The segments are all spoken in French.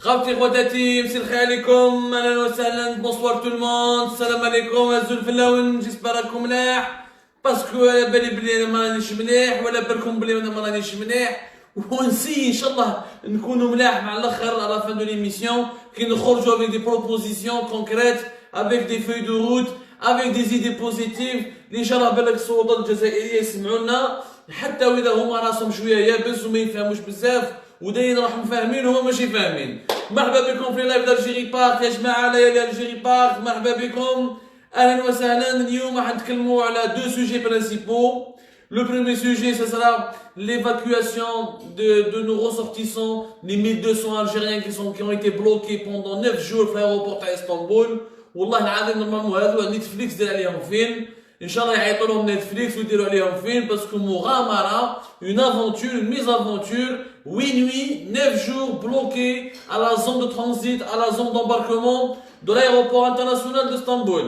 خاوتي خواتاتي مسي الخير عليكم اهلا وسهلا بونسوار تو الموند السلام عليكم هزوا الفلاون جيسبر راكم ملاح باسكو على بالي بلي انا ما رانيش مليح ولا بالكم بلي انا ما رانيش مليح ونسي ان شاء الله نكونوا ملاح مع الاخر على فان دو ليميسيون كي نخرجوا افيك دي بروبوزيسيون كونكريت افيك دي فوي دو روت افيك دي زيدي بوزيتيف اللي ان شاء الله بالك السلطات الجزائريه يسمعونا حتى واذا هما راسهم شويه يابس وما يفهموش بزاف وداين راح مفاهمين وهما ماشي فاهمين. مرحبا بكم في لايف دالجيري بارك يا جماعه ليالي الجيري بارك مرحبا بكم اهلا وسهلا. اليوم راح نتكلموا على دو سوجي برينسيبو. Le premier sujet, ce sera l'évacuation de nos ressortissants, les 1200 Algériens qui ont été bloqués pendant 9 jours à l'aéroport à Istanbul. والله العظيم نورمالمون هذو نتفليكس دار عليهم فيلم، ان شاء الله يعيطوا لهم نتفليكس ويديروا عليهم فيلم باسكو مغامره une aventure, une mésaventure, 8 nuits, 9 jours bloqués à la zone de transit, à la zone d'embarquement de l'aéroport international d'Istanbul.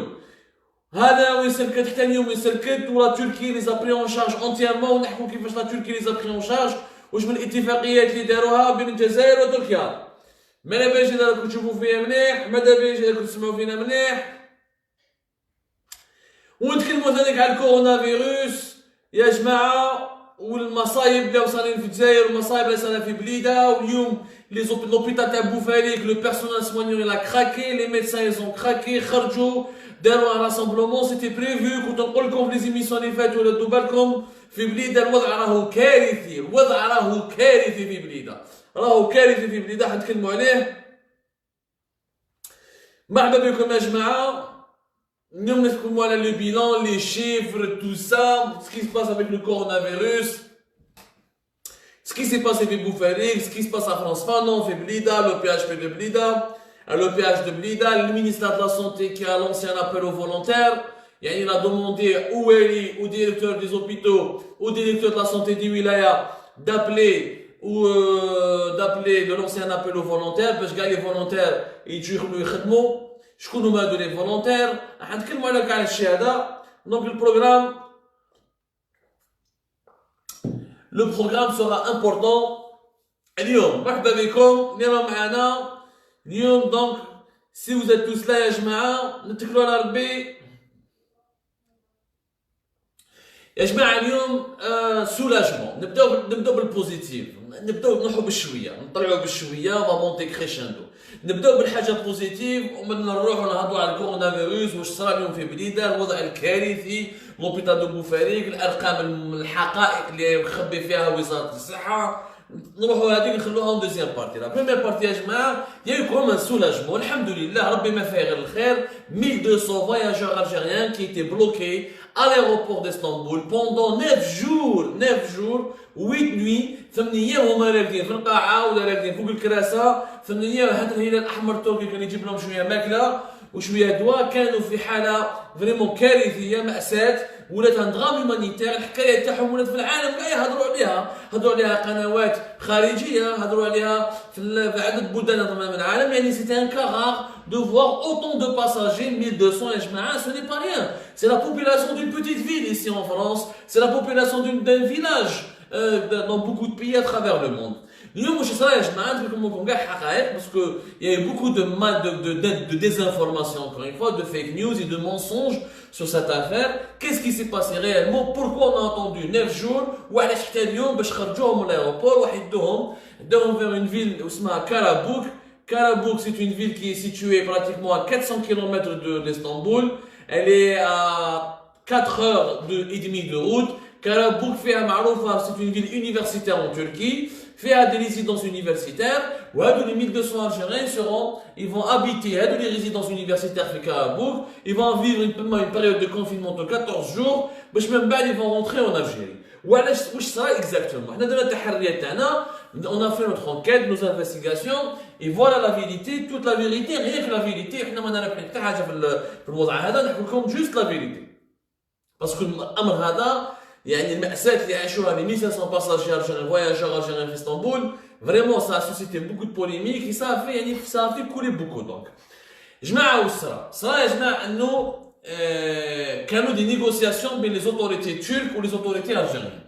هذا وين سلكت حتى اليوم وين سلكت ولا تركي لي زابري اون شارج انتيرمون ونحكوا كيفاش لا تركي لي زابري اون شارج واش من الاتفاقيات اللي داروها بين الجزائر وتركيا. ماذا باليش اذا راكم تشوفوا فيها مليح، ماذا باليش اذا راكم تسمعوا فينا مليح. ونتكلموا ثاني على الكورونا فيروس يا جماعه والمصايب اللي وصلين في الجزائر والمصايب اللي صارت في بليده. واليوم لي لوبيتال تاع بوفاليك لو بيرسونال سوانيون لا كراكي لي ميدسان يزون كراكي خرجوا داروا ان راسمبلومون سيتي بريفو. كنت نقول لكم في لي زيميسيون اللي فاتوا ردوا بالكم في بليده الوضع راهو كارثي، الوضع راهو كارثي في بليده، راهو كارثي في بليده حنتكلموا عليه. مرحبا بكم يا جماعه. اليوم نتكلموا على لو بيلان لي شيفر تو سا سكي سباس افيك لو كورونا فيروس سكي سي باسي في بوفاريك سكي سباس ا فرانس فانون في بليده لو بي اتش بي دو بليده. Le PH de Blida, le ministère de la Santé qui a lancé un appel aux volontaires. Il a demandé au directeur des hôpitaux, au directeur de la santé du Wilaya d'appeler de lancer un appel aux volontaires parce que les volontaires ils durent le khidmo. Je connais les volontaires. حنتكلموا على كاع الشيء هذا. Donc le programme sera important. اليوم مرحبا بكم اللي راهم معنا اليوم. دونك سي vous êtes tous là يا جماعه نتكلوا على ربي يا جماعه. اليوم سولاجمون نبداو بالبوزيتيف، نبداو نروحوا بالشويه نطلعوا بالشويه فا مونتي كريشاندو. نبداو بالحاجه بوزيتيف ومن نروحوا نهضروا على الكورونا فيروس واش صرا اليوم في بليده، الوضع الكارثي، لوبيتال دو بوفاريك، الارقام الحقائق اللي مخبي فيها وزاره الصحه. نروحوا هذيك نخلوها دوزيام بارتي. لا بروميير بارتي يا جماعه يا كوم ان سولاجمون الحمد لله ربي ما فيه غير الخير. 1200 voyageurs algériens qui étaient bloqués à l'aéroport d'Istanbul pendant 9 jours 8 nuits. 8 ايام هما راقدين في القاعه ولا راقدين فوق الكراسه. 8 ايام حتى الهلال الاحمر التركي كان يجيب لهم شويه ماكله وشويه دواء. كانوا في حاله فريمون كارثيه ماساه ولات ان دغام هومانيتير. الحكايه تاعهم ولات في العالم كاع هضروا عليها قنوات خارجيه، هضروا عليها في عدد بلدان من العالم. يعني سيتي ان كاغار دو فوار اوتون دو باساجي 1200 يا جماعه. سو ني با ريان، سي لا بوبولاسيون دون بوتيت فيل ايسي ان فرانس، سي لا بوبولاسيون دون فيلاج dans beaucoup de pays à travers le monde. اليوم واش صرا يا جماعه نقول لكم كاع حقائق باسكو y a eu beaucoup de désinformation encore une fois, de fake news et de mensonges sur cette affaire. Qu'est-ce qui s'est passé réellement? Pourquoi on a attendu 9 jours وعلاش حتى اليوم باش خرجوهم من الايروبور وحدوهم داهم vers une ville اسمها كارابوك. Karabuk, c'est une ville qui est située pratiquement à 400 km d'Istanbul. Elle est à 4 heures et demie de route. Karabuk c'est une ville universitaire en Turquie, fait des résidences universitaires. Les 1200 Algériens ils vont habiter les résidences universitaires de Karabuk. Ils vont vivre une période de confinement de 14 jours. Ils vont rentrer en Algérie. Où ça exactement? On a fait notre enquête, nos investigations, et voilà la vérité, toute la vérité, rien que la vérité. Juste la vérité. Parce que الامر هذا يعني المأساة اللي عاشوها les 1500 passagers algériens, voyageurs algériens في اسطنبول, vraiment ça a suscité beaucoup de polémiques et ça a fait couler beaucoup. Donc جماعة صرا يا جماعة انه كانوا des négociations بين les autorités turques ou les autorités algériennes.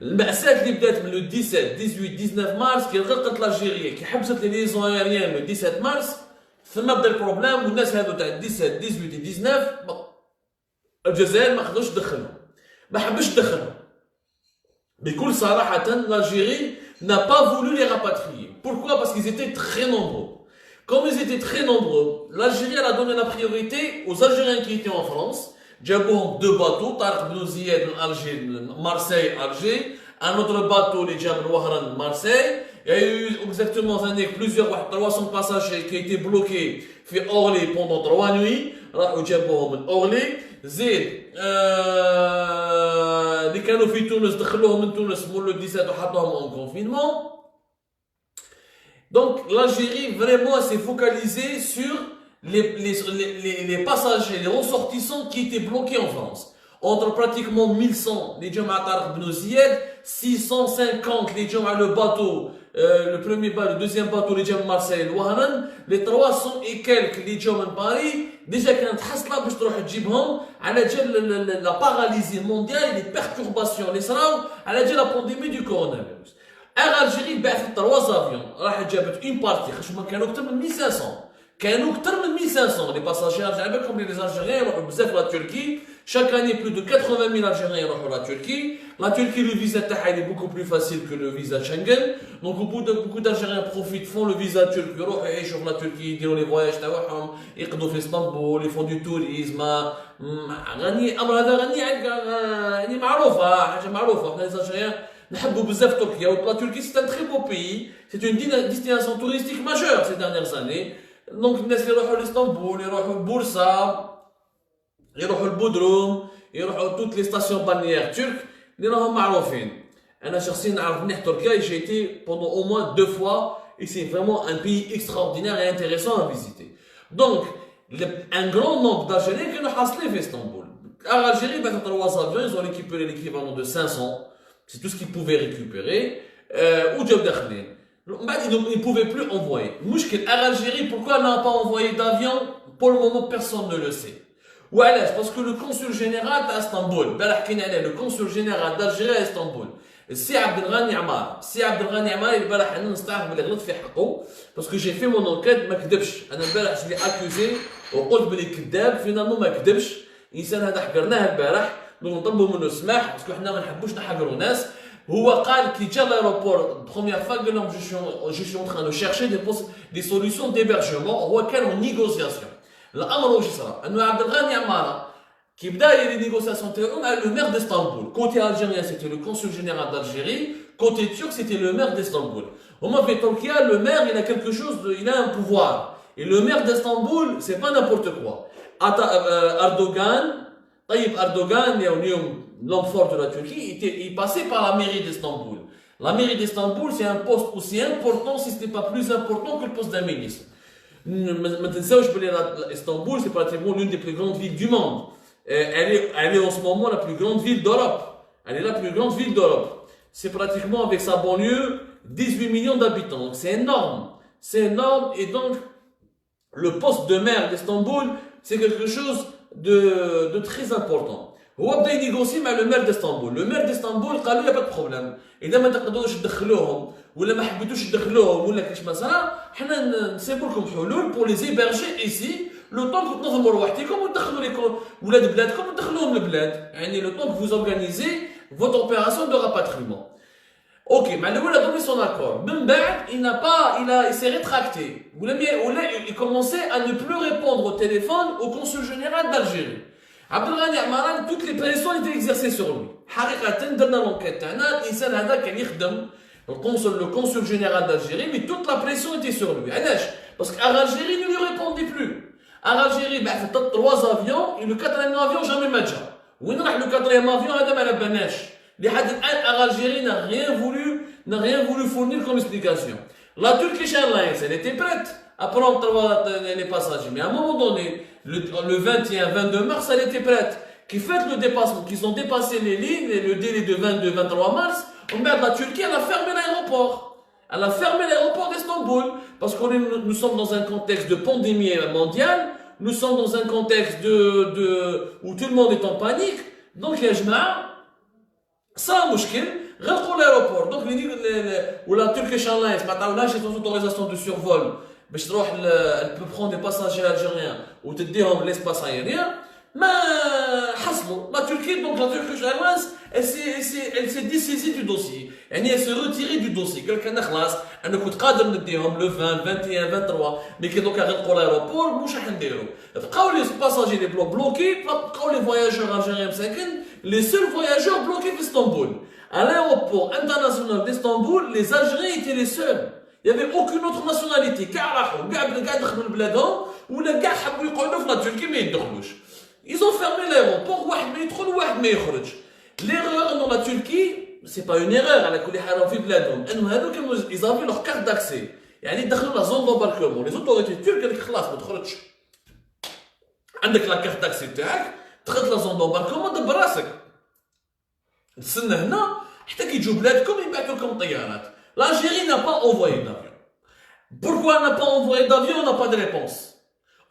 المأساة اللي بدات من لو 17 18 19 مارس كي غرقت لالجيريا كي حبست لي ليزون ايريان لو 17 مارس ثم بدا البروبليم والناس هذو تاع 17 18 19 الجزائر ما خدوش تدخلهم ما حبش تدخلهم بكل صراحة l'Algérie n'a pas voulu les rapatrier. Pourquoi? Parce qu'ils étaient très nombreux. Comme ils étaient très nombreux, l'Algérie a donné la priorité aux Algériens qui étaient en France. جابوهم deux bateaux, Tariq Ben Ziyad Alger, Marseille, Alger, un autre bateau, les Djab Wahran, Marseille. Il y a eu exactement plusieurs 300 passagers qui étaient bloqués في Orly pendant 3 nuits. راحوا جابوهم من Orly. زيد اللي كانوا في تونس دخلوهم من تونس مول لو 17 وحطوهم en confinement. Donc l'Algérie vraiment s'est focalisée sur les passagers, les ressortissants qui étaient bloqués en France. Entre pratiquement 1100 les gens à Tariq Ben Ziyad, 650 les gens à le bateau, le premier bateau, le deuxième bateau les gens de Marseille, Wahran, les 300 et quelques les gens de Paris. Déjà كانت حصلة باش تروح تجيبهم على جال la paralysie mondiale, les perturbations اللي صراو على جال la pandémie du coronavirus. Algérie بعثت 3 avions راحت جابت une partie خاطر كانوا أكثر من 1500 كانوا أكثر من 1500 les passagers algériens comme les Algériens يروحوا بزاف la Turquie. Chaque année, plus de 80 000 Algériens rentrent la Turquie. La Turquie, le visa est beaucoup plus facile que le visa Schengen. Donc, beaucoup d'Algériens profitent, font le visa turc, ils vont sur la Turquie, ils font les voyages, ils vont à Istanbul, ils font du tourisme. غني أمر هذا غني يعني معروفة حاجة معروفة. احنا les Algériens نحبوا بزاف تركيا. La Turquie, c'est un très beau pays. C'est une destination touristique majeure ces dernières années. Donc, الناس اللي يروحوا لإسطنبول، يروحوا لبورصة، يروحوا البودروم، يروحوا toutes les stations balnéaires turques اللي راهم معروفين. انا شخصيا نعرف مليح تركيا. J'ai été pendant au moins 2 fois et c'est vraiment un pays extraordinaire et intéressant à visiter. Donc un grand nombre d'Algériens كانوا حاصلين في اسطنبول. Algérie بعثت 3 avions, ils ont récupéré l'équivalent de 500, c'est tout ce qu'ils pouvaient récupérer. وجاو داخلين. Ils ne pouvaient plus envoyer. المشكل Algérie, pourquoi elle n'a pas envoyé d'avion? Pour le moment personne ne le sait. وعلاش؟ باسكو لو كونسول جينيرال تاع اسطنبول البارح حكينا عليه لو كونسول جينيرال دالجيري اسطنبول السي عبد الغني عمار. السي عبد الغني عمار البارح انا نستعرف بلي غلط في حقه باسكو جي في مون انكيت ما كذبش. انا البارح جي اكوزي وقلت بلي كذاب فينالمون ما كذبش. الانسان هذا حقرناه البارح دونك نطلبوا منه السماح باسكو حنا ما نحبوش نحقروا ناس. هو قال كي جا لايروبور بروميير فوا قال لهم جو سي اون تران دو شيرشي دي سوليسيون ديبرجمون. هو كان اون نيغوسياسيون. الامر واش صرا انه عبد الغني عماره كي بدا لي نيغوسياسيون تاعو مع لو مير ديستانبول. كوتي الجيريان سيتي لو كونسول جينيرال دالجيري، كوتي ترك سيتي لو مير ديستانبول. هما في تركيا لو مير il a quelque chose il a un pouvoir et le maire d'Istanbul c'est pas n'importe quoi. Erdogan Tayyip Erdogan اليوم l'homme fort de la Turquie il passait par la mairie d'Istanbul. La mairie d'Istanbul c'est un poste aussi important si ce n'est pas plus important que le poste d'un ministre. ما تنساوش بلي اسطنبول c'est pratiquement l'une des plus grandes villes du monde. Elle est en ce moment la plus grande ville d'Europe. Elle est la plus grande ville d'Europe. C'est pratiquement avec sa banlieue 18 millions d'habitants. Donc c'est énorme. C'est énorme et donc le poste de maire d'Istanbul c'est quelque chose de très important. هو بدا ينيغوسي مع لو مير ديستانبول. لو مير ديستانبول قالوا له با بروبليم اذا ما تقدروش تدخلوهم ولا ما حبيتوش تدخلوهم ولا كاش ما صرا حنا نسيبوا لكم حلول بور لي زيبرجي ايسي لو طون كو تنظموا روحتكم وتدخلوا لكم ولاد بلادكم وتدخلوهم للبلاد. يعني لو طون كو فوز اورغانيزي فوتر اوبيراسيون دو راباتريمون. اوكي مع الاول دوني سون اكور من بعد il s'est rétracté ولا il commençait à ne plus répondre au téléphone au consul général d'Algérie. عبد الغني عمران toutes les pressions étaient exercées sur lui. حقيقة درنا لونكيت تاعنا الانسان هذا كان يخدم le consul général d'Algérie mais toute la pression était sur lui. علاش؟ parce que Algérie ne lui répondait plus. Algérie بعثت 3 avions et le 4e avion jamais ما جا. وين راح le 4e avion هذا ما على بالناش. لحد الان Algérie n'a rien voulu fournir comme explication. La Turkish Airlines elle était prête à prendre les passagers mais à un moment donné le 21-22 mars elle était prête. Qui fait le dépassement, qu'ils ont dépassé les lignes et le délai de 22-23 mars, la Turquie elle a fermé l'aéroport. Elle a fermé l'aéroport d'Istanbul parce que nous sommes dans un contexte de pandémie mondiale, nous sommes dans un contexte où tout le monde est en panique. Donc يا جماعة صار مشكل غلقوا l'aéroport. Donc ولا Turkish Airlines ما عطاولهاش autorisation de survol باش تروح elle peut prendre des passagers algériens وتديهم l'espace aérien. ما حصلوا la Turquie, donc la Turkish Airlines elle s'est dessaisie du dossier. يعني elle s'est retirée du dossier. قال لك انا خلاص انا كنت قادر نديهم لو 20 21 23 مي كي دوكا غلقوا l'aéroport واش راح نديروا؟ بقاو لي باساجي لي بلوكي بقاو لي فواياجور الجيريان مساكن لي سول فواياجور بلوكي في اسطنبول. À l'aéroport international d'Istanbul, les Algériens étaient les seuls. Il n'y avait aucune autre nationalité. كاع راحوا كاع دخلوا لبلادهم ولا كاع حبوا يقعدوا في لا تركي ما يدخلوش. Ils ont fermé l'aéroport, واحد ما يدخل وواحد ما يخرج. L'erreur dans la Turquie, c'est pas une erreur على كل حال في بلادهم، انه هذوك ils avaient leur carte d'accès. يعني دخلوا لا زون دومباركمون، les autorités turques قال لك خلاص ما تخرجش. عندك لا كارت داكسي تاعك، دخلت لا زون دومباركمون دبر راسك. تسنى هنا حتى كي تجوا بلادكم يبعثوا لكم طيارات. L'Algérie n'a pas envoyé d'avion. Pourquoi n'a pas envoyé d'avion? On n'a pas de réponse.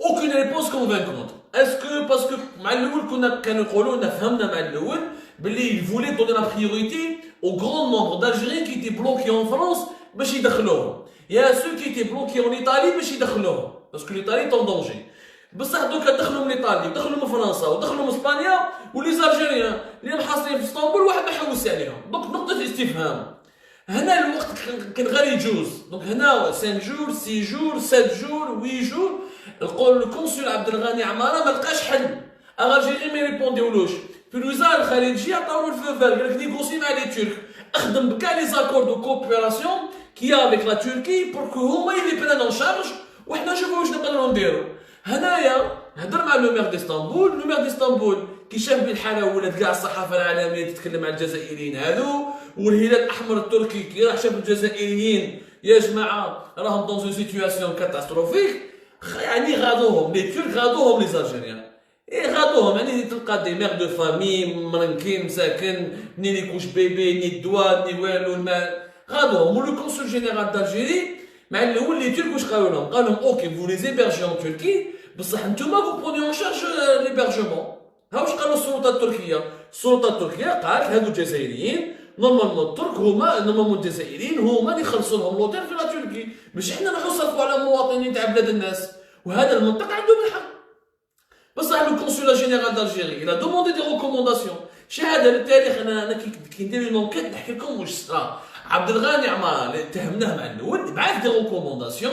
Aucune réponse convaincante. Est-ce que parce que مع الأول كانوا يقولوا فهمنا مع الأول باللي ils voulaient donner la priorité au grand nombre d'Algériens qui étaient bloqués en France باش يدخلوهم. Il y a ceux qui étaient bloqués en Italie باش يدخلوهم parce que l'Italie est en danger. بصح دوكا دخلوا من ايطاليا ودخلوا من فرنسا ودخلوا من اسبانيا ولي زالجيريان اللي محاصرين في اسطنبول واحد ما حوس عليهم. دونك نقطة استفهام. هنا الوقت كان غير يجوز. دونك هنا 5 جور 6 جور 7 جور 8 جور الكونسول عبد الغني عماره ما لقاش حل. الجيري ما يريبونديولوش. في الوزاره الخارجيه عطاو له الفوفال قال لك نيغوسي مع لي تورك. اخدم بكاع لي زاكور دو كوبيراسيون كي افيك لا تركي بوركو هما يلي بران ان شارج وحنا نشوفوا واش نقدروا نديروا. هنايا هضر مع لو مير ديستانبول، لو مير ديستانبول كي شاف بالحاله ولات كاع الصحافه العالميه تتكلم على الجزائريين هذو، والهلال الاحمر التركي كي راح شاف الجزائريين يا جماعه راهم دون اون سيتوياسيون كاتاستروفيك، يعني غادوهم لي ترك غادوهم لي زالجيريان. غادوهم يعني تلقى دي مير دو فامي مرنكين مساكن منين يكونش بيبي ني الدواء ني والو المال غادوهم. ولو كونسول جينيرال دالجيري مع الاول لي ترك واش قالوا لهم؟ قال لهم اوكي فو لي زيبرجي ان تركي بصح نتوما فو بروني اون شارج ليبرجمون. ها واش قالوا السلطه التركيه؟ السلطه التركيه قالت هادو الجزائريين نورمالمون الترك هما نورمالمون الجزائريين هما اللي يخلصوا لهم لوطيل في لا تركي، ماشي حنا نروحو نصرفوا على مواطنين تاع بلاد الناس، وهذا المنطق عندهم الحق. بصح لو كونسولا جينيرال دالجيري الى دوموندي دي ريكومونداسيون. شهاده للتاريخ انا كي ندير اون انكيت نحكي لكم واش صرا. عبد الغني عماره اللي اتهمناه مع الاول بعث دي ريكومونداسيون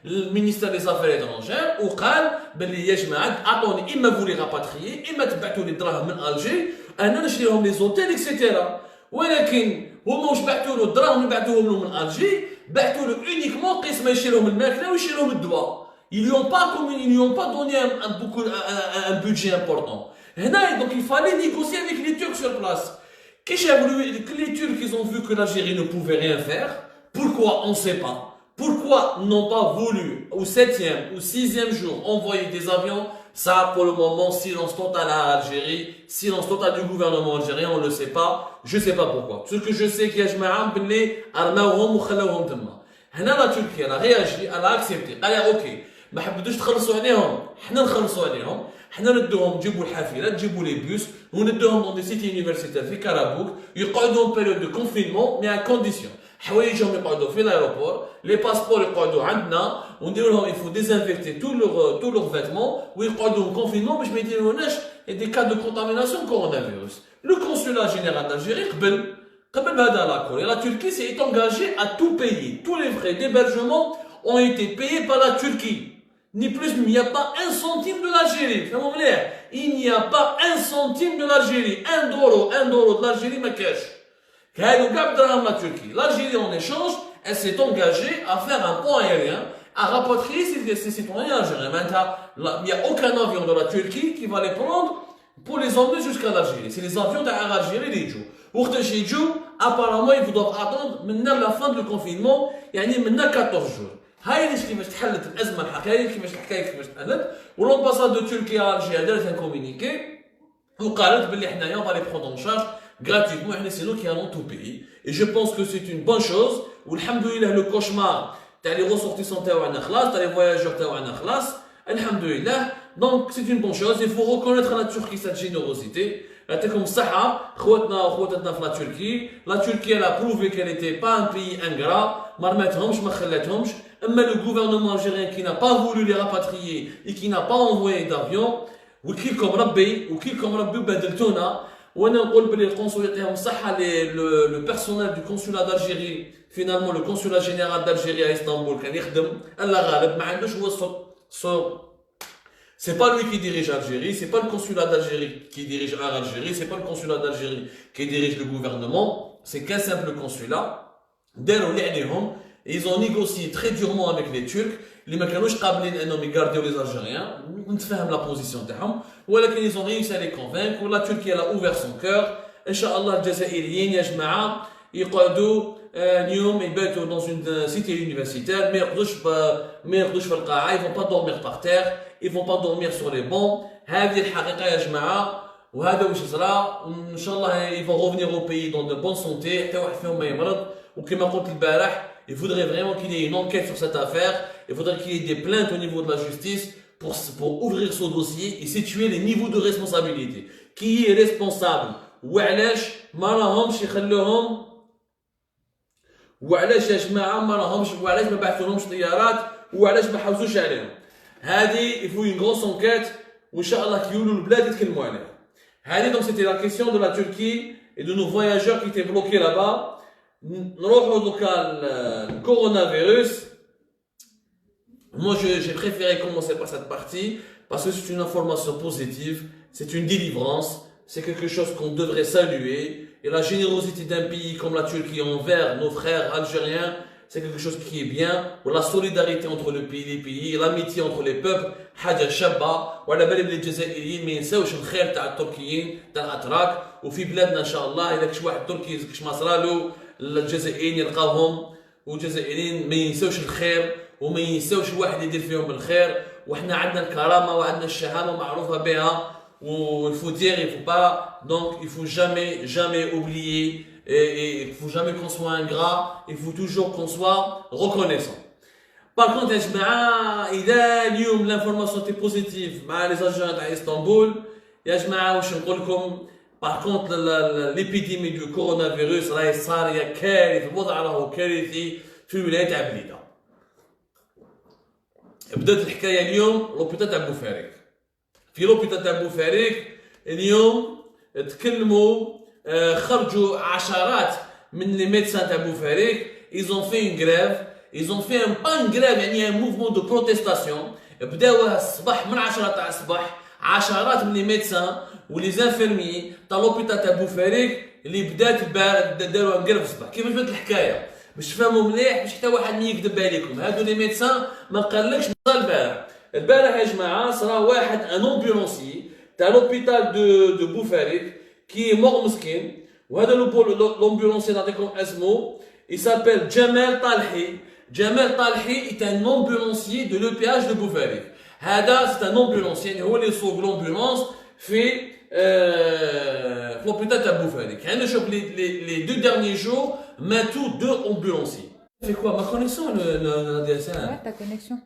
للمينيستير دي زافير ايترونجير وقال باللي يا جماعه اعطوني اما فولي راباتريي اما تبعثوا لي دراهم من الجي انا نشري لهم لي زوتيل اكسيتيرا. ولكن هما واش بعثوا له الدراهم اللي بعثوهم له من الجي بعثوا له اونيكمون قسم يشري لهم الماكله ويشري لهم الدواء. Ils lui ont pas donné un budget important. Donc il fallait négocier avec les Turcs sur place. Que les Turcs ils ont vu que l'Algérie ne pouvait rien faire. Pourquoi? On ne sait pas. Pourquoi n'ont pas voulu au 7e ou 6e jour envoyer des avions? Ça pour le moment silence total à l'Algérie, silence total du gouvernement algérien, on ne le sait pas. Je ne sais pas pourquoi. Ce que je sais qu'il y a جماعة باللي أرماوهم وخلوهم تما. هنا la Turquie elle a réagi, elle a accepté. Elle a ok. ما حبدوش تخلصوا عليهم، حنا نخلصوا عليهم، حنا ندوهم نجيبوا الحافلات نجيبوا لي بيس وندوهم دون دي سيتي يونيفرسيتير في كارابوك يقعدوا بيريود دو كونفينمون مي ا كونديسيون حوايجهم يقعدوا في الايروبور لي باسبور يقعدوا عندنا ونديروا لهم يفو ديزانفيكتي تو لور فيتمون ويقعدوا كونفينمون باش ما يديرولناش دي كا دو كونتاميناسيون كورونا فيروس. لو كونسولا جينيرال d'Algérie قبل بهذا لاكور et la Turquie s'est engagée à tout payer. Tous les frais d'hébergement ont été payés par la Turquie. Ni plus, il n'y a pas un centime de l'Algérie. Il n'y a pas un centime de l'Algérie. Un euro de l'Algérie, ma cash. L'Algérie, en échange, elle s'est engagée à faire un pont aérien, à rapatrier ses citoyens algériens. Maintenant, il n'y a aucun avion de la Turquie qui va les prendre pour les emmener jusqu'à l'Algérie. C'est les avions d'Algérie, les jouent. Apparemment, ils doivent attendre maintenant la fin du confinement, يعني maintenant 14 jours. هاي اللي كيفاش تحلت الازمه الحقيقيه كيفاش الحكايه كيفاش تحلت. والامباساد دو تركيا على الجهه دارت ان كومونيكي وقالت باللي حنايا on va les prendre en charge gratuitement حنا سي نو كي allons tout payer et je pense que c'est une bonne chose. والحمد لله لو كوشمار تاع لي ريسورتيسون تاعنا خلاص تاع لي فواياجور تاعنا خلاص الحمد لله. Donc c'est une bonne chose. Il faut reconnaître à la Turquie cette générosité. يعطيكم الصحة خواتنا وخواتاتنا في لا تركي. لا تركي elle a prouvé qu'elle était pas un pays ingrat. ما رماتهمش ما خلاتهمش. اما le gouvernement algérien qui n'a pas voulu les rapatrier et qui n'a pas envoyé d'avion وكيلكم ربي وبهدلتونا. وانا نقول بلي القنصل يعطيهم الصحة le personnel du consulat d'Algérie. Finalement le consulat général d'Algérie à Istanbul كان يخدم الله غالب ما عندوش هو الصوت. C'est pas lui qui dirige Algérie, c'est pas le consulat d'Algérie qui dirige Algérie, c'est pas le consulat d'Algérie qui dirige le gouvernement, c'est qu'un simple consulat. Ils ont négocié très durement avec les Turcs, اللي ما كانوش قابلين انهم يغارديو les Algériens, نتفهم la position تاعهم, ولكن ils ont réussi à les convaincre. La Turquie elle a ouvert son cœur. ان شاء الله الجزائريين يا جماعه يقعدوا اليوم يباتوا dans une cité universitaire, ما يرقدوش في القاعه, ils vont pas dormir par terre, ils vont pas dormir sur les bancs. هذه الحقيقه يا جماعه وهذا واش صرا. ان شاء الله ils vont revenir au pays dans de bonne santé, حتى واحد فيهم ما يمرض. وكما قلت البارح il faudrait vraiment qu'il y ait une enquête sur cette affaire, il faudrait qu'il y ait des plaintes au niveau de la justice pour ouvrir ce dossier et situer les niveaux de responsabilité. Qui est responsable وعلاش ما راهمش يخلوهم, وعلاش يا جماعه ما راهمش, وعلاش ما بعثولهمش طيارات, وعلاش ما حوزوش عليهم. هذه il faut une grosse enquête وان شاء الله كيولوا البلاد يتكلموا عليها. هذه donc c'était la question de la Turquie et de nos voyageurs qui étaient bloqués là-bas. نروحوا دوكا le coronavirus. Moi j'ai préféré commencer par cette partie parce que c'est une information positive, c'est une délivrance, c'est quelque chose qu'on devrait saluer. Et la générosité d'un pays comme la Turquie envers nos frères algériens, c'est quelque chose qui est bien. Ou la solidarité entre les pays, et l'amitié entre les peuples, حاجة شابة. وعلى بالي بلي الجزائريين ما ينساوش الخير تاع التركيين تاع الأتراك. وفي بلادنا إن شاء الله إذا كش واحد تركي كش ما صرالو الجزائريين يلقاوهم, والجزائريين ما ينساوش الخير وما ينساوش واحد يدير فيهم بالخير. وإحنا عندنا الكرامة وعندنا الشهامة معروفة بها. Il faut dire, il faut pas, donc il faut jamais oublier, et il faut jamais qu'on soit ingrat, il faut toujours qu'on soit reconnaissant. Par contre, إذا اليوم l'information était positive مع les agents à Istanbul, يا جماعة واش نقول لكم, par contre l'épidémie du coronavirus راهي صارية كارثة, الوضع راهو كارثي في الولايات تاع بليده. بدات الحكاية اليوم لوبيتال تاع بوفاريك. في لوبيتال تاع بوفاريك اليوم تكلموا, خرجوا عشرات من لي ميدسان تاع بوفاريك. ils ont fait une grève, ils ont fait pas une grève يعني un mouvement de protestation. بداوها الصباح من 10 تاع الصباح, عشرات من لي ميدسان ولي زانفيرمي تاع لوبيتال تاع بوفاريك اللي بدات داروها نقرب الصباح. كيفاش بدات الحكايه باش تفهموا مليح, باش حتى واحد ما يكذب عليكم. هادو لي ميدسان ما قالكش البارح يا جماعه صرا واحد ان امبولونسي تاع لوبيتال دو بوفاريك كي مور مسكين. وهذا l'ambulancier نعطيكم اسمه, il s'appelle Jamel Talhi. Jamel Talhi est un ambulancier de l'EPH de Boufarik. هذا c'est un ambulancier, يعني هو اللي يسوق l'ambulance في l'hôpital تاع بوفاريك. يعني نشوف les 2 derniers jours ماتوا 2 ambulanciers. C'est quoi ma connexion le DSL? Ouais, ta connexion.